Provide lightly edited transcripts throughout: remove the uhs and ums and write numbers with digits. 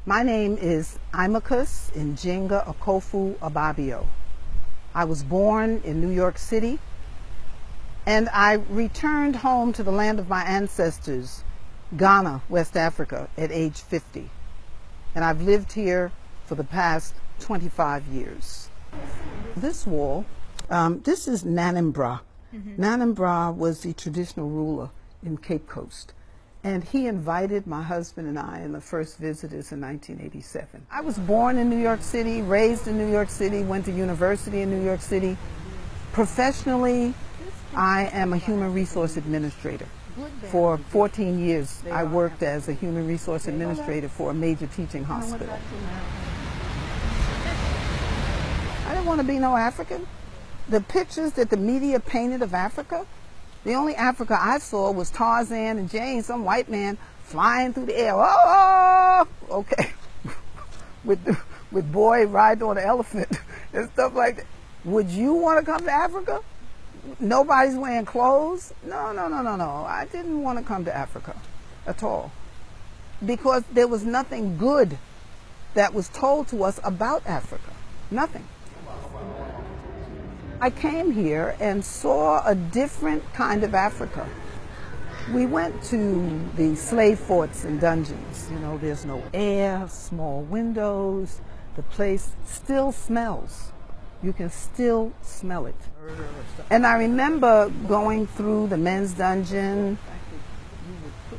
My name is Imachus Njinga Okofu Ababio. I was born in New York City, and I returned home to the land of my ancestors, Ghana, West Africa, at age 50. And I've lived here for the past 25 years. This wall, this is Nanambra. Nanambra was the traditional ruler in Cape Coast. And he invited my husband and I and the first visitors in 1987. I was born in New York City, raised in New York City, went to university in New York City. Professionally, I am a human resource administrator. For 14 years, I worked as a human resource administrator for a major teaching hospital. I didn't want to be no African. The pictures that the media painted of Africa, the only Africa I saw was Tarzan and Jane, some white man flying through the air. Oh, okay. with boy riding on an elephant and stuff like that. Would you want to come to Africa? Nobody's wearing clothes? No. I didn't want to come to Africa at all. Because there was nothing good that was told to us about Africa. Nothing. I came here and saw a different kind of Africa. We went to the slave forts and dungeons. You know, there's no air, small windows. The place still smells. You can still smell it. And I remember going through the men's dungeon.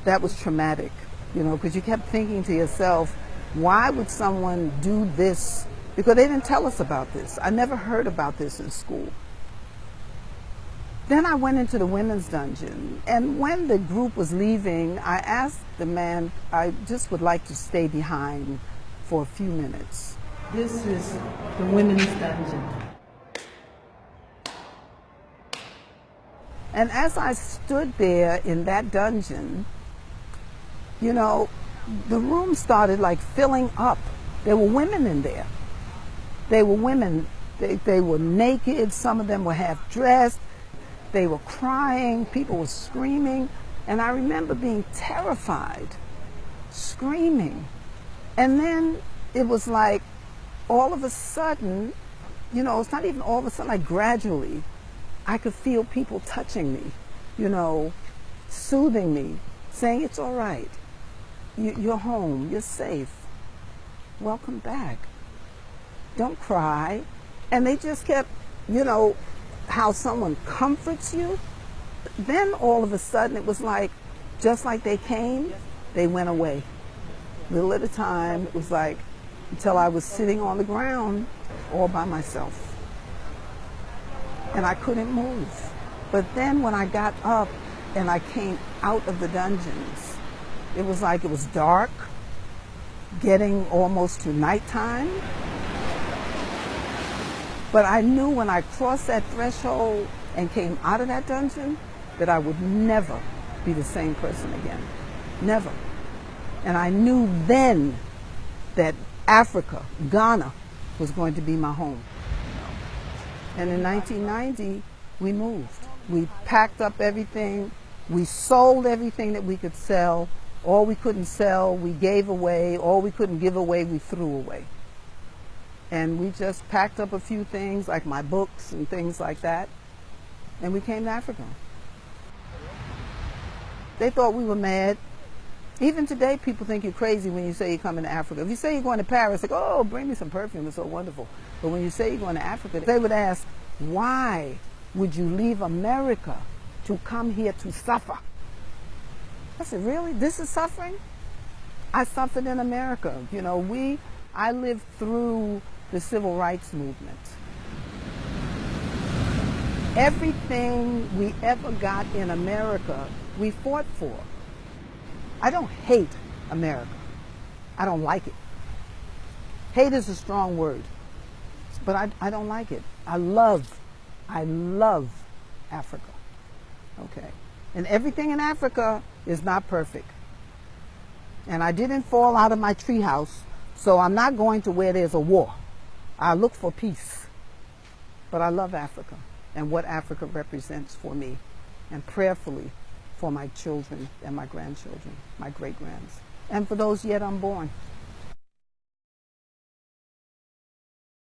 That was traumatic, you know, because you kept thinking to yourself, why would someone do this? Because they didn't tell us about this. I never heard about this in school. Then I went into the women's dungeon, and when the group was leaving, I asked the man, I just would like to stay behind for a few minutes. This is the women's dungeon. And as I stood there in that dungeon, you know, the room started like filling up. There were women in there. They were women. They were naked. Some of them were half dressed. They were crying. People were screaming. And I remember being terrified, screaming. And then it was like all of a sudden, you know, it's not even all of a sudden, like gradually, I could feel people touching me, you know, soothing me, saying, it's all right. You're home. You're safe. Welcome back. Don't cry. And they just kept, you know, how someone comforts you. Then all of a sudden it was like, just like they came, they went away. Little at a time, it was like, until I was sitting on the ground all by myself. And I couldn't move. But then when I got up and I came out of the dungeons, it was like it was dark, getting almost to nighttime. But I knew when I crossed that threshold and came out of that dungeon that I would never be the same person again. Never. And I knew then that Africa, Ghana, was going to be my home. And in 1990, we moved. We packed up everything. We sold everything that we could sell. All we couldn't sell, we gave away. All we couldn't give away, we threw away. And we just packed up a few things, like my books and things like that, and we came to Africa. They thought we were mad. Even today, people think you're crazy when you say you're coming to Africa. If you say you're going to Paris, like, oh, bring me some perfume, it's so wonderful. But when you say you're going to Africa, they would ask, why would you leave America to come here to suffer? I said, really? This is suffering? I suffered in America. You know, I lived through the civil rights movement. Everything we ever got in America, we fought for. I don't hate America. I don't like it. Hate is a strong word, but I don't like it. I love Africa. Okay. And everything in Africa is not perfect. And I didn't fall out of my treehouse, so I'm not going to where there's a war. I look for peace. But I love Africa and what Africa represents for me, and prayerfully for my children and my grandchildren, my great-grands, and for those yet unborn.